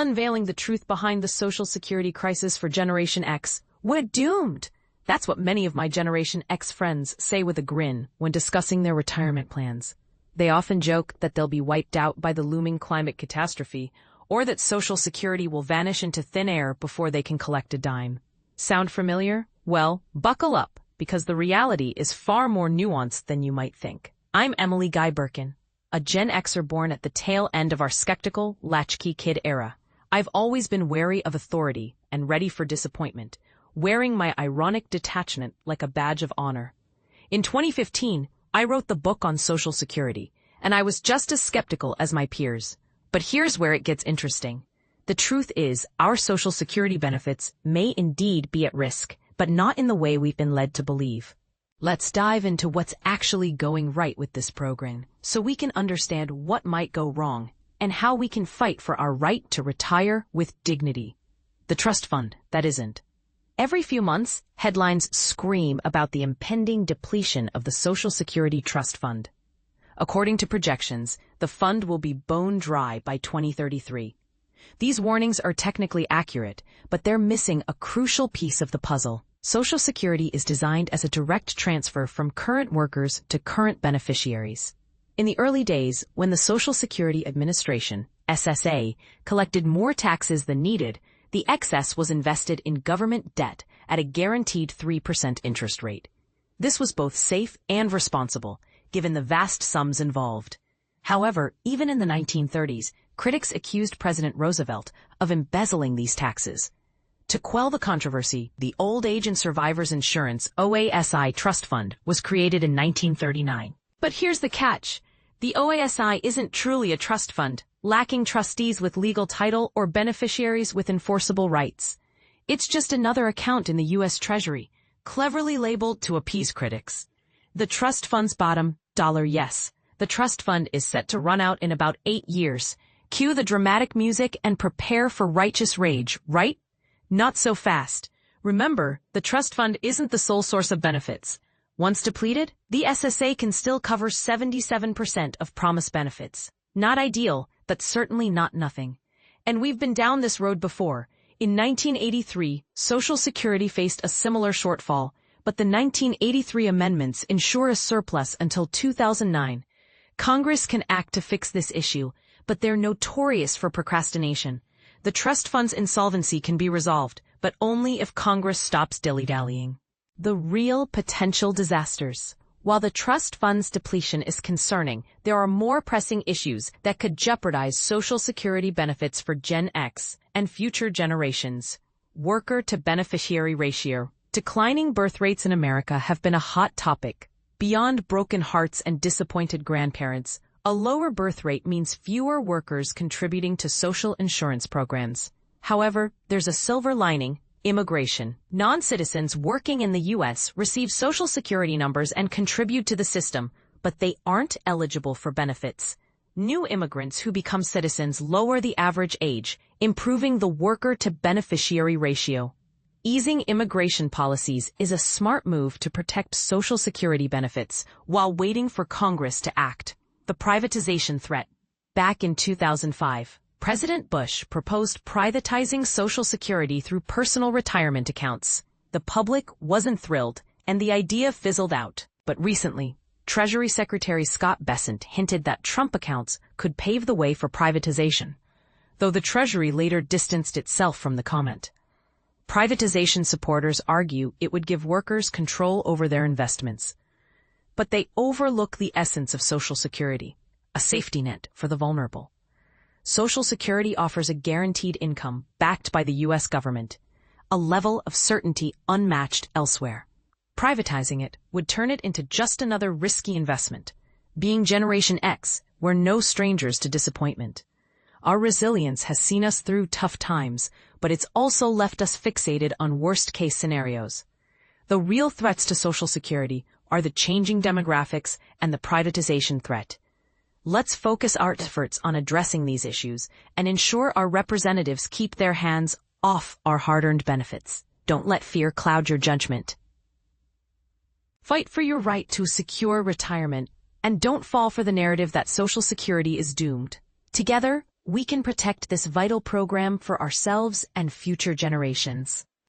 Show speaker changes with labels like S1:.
S1: unveiling the truth behind the Social Security crisis for Generation X. We're doomed! That's what many of my Generation X friends say with a grin when discussing their retirement plans. They often joke that they'll be wiped out by the looming climate catastrophe, or that Social Security will vanish into thin air before they can collect a dime. Sound familiar? Well, buckle up, because the reality is far more nuanced than you might think. I'm Emily Guy Birkin, a Gen Xer born at the tail end of our skeptical, latchkey kid era. I've always been wary of authority and ready for disappointment, wearing my ironic detachment like a badge of honor. In 2015, I wrote the book on Social Security, and I was just as skeptical as my peers. But here's where it gets interesting. The truth is, our Social Security benefits may indeed be at risk, but not in the way we've been led to believe. Let's dive into what's actually going right with this program, so we can understand what might go wrong and how we can fight for our right to retire with dignity. The trust fund, that isn't. Every few months, headlines scream about the impending depletion of the Social Security Trust Fund. According to projections, the fund will be bone dry by 2033. These warnings are technically accurate, but they're missing a crucial piece of the puzzle. Social Security is designed as a direct transfer from current workers to current beneficiaries. In the early days, when the Social Security Administration, SSA, collected more taxes than needed, the excess was invested in government debt at a guaranteed 3% interest rate. This was both safe and responsible, given the vast sums involved. However, even in the 1930s, critics accused President Roosevelt of embezzling these taxes. To quell the controversy, the Old Age and Survivors Insurance (OASI) Trust Fund was created in 1939. But here's the catch. The OASI isn't truly a trust fund, lacking trustees with legal title or beneficiaries with enforceable rights. It's just another account in the U.S. Treasury, cleverly labeled to appease critics. The trust fund's bottom, $yes. The trust fund is set to run out in about 8 years. Cue the dramatic music and prepare for righteous rage, right? Not so fast. Remember, the trust fund isn't the sole source of benefits. Once depleted, the SSA can still cover 77% of promised benefits. Not ideal, but certainly not nothing. And we've been down this road before. In 1983, Social Security faced a similar shortfall, but the 1983 amendments ensure a surplus until 2009. Congress can act to fix this issue, but they're notorious for procrastination. The trust fund's insolvency can be resolved, but only if Congress stops dilly-dallying. The real potential disasters. While the trust fund's depletion is concerning, there are more pressing issues that could jeopardize Social Security benefits for Gen X and future generations. Worker-to-beneficiary ratio. Declining birth rates in America have been a hot topic. Beyond broken hearts and disappointed grandparents, a lower birth rate means fewer workers contributing to social insurance programs. However, there's a silver lining. Immigration. Non-citizens working in the U.S. receive Social Security numbers and contribute to the system, but they aren't eligible for benefits. New immigrants who become citizens lower the average age, improving the worker-to-beneficiary ratio. Easing immigration policies is a smart move to protect Social Security benefits while waiting for Congress to act. The privatization threat. Back in 2005. President Bush proposed privatizing Social Security through personal retirement accounts. The public wasn't thrilled, and the idea fizzled out. But recently, Treasury Secretary Scott Bessent hinted that Trump accounts could pave the way for privatization, though the Treasury later distanced itself from the comment. Privatization supporters argue it would give workers control over their investments. But they overlook the essence of Social Security, a safety net for the vulnerable. Social Security offers a guaranteed income backed by the U.S. government, a level of certainty unmatched elsewhere. Privatizing it would turn it into just another risky investment. Being Generation X, we're no strangers to disappointment. Our resilience has seen us through tough times, but it's also left us fixated on worst-case scenarios. The real threats to Social Security are the changing demographics and the privatization threat. Let's focus our efforts on addressing these issues and ensure our representatives keep their hands off our hard-earned benefits. Don't let fear cloud your judgment. Fight for your right to a secure retirement, and don't fall for the narrative that Social Security is doomed. Together, we can protect this vital program for ourselves and future generations.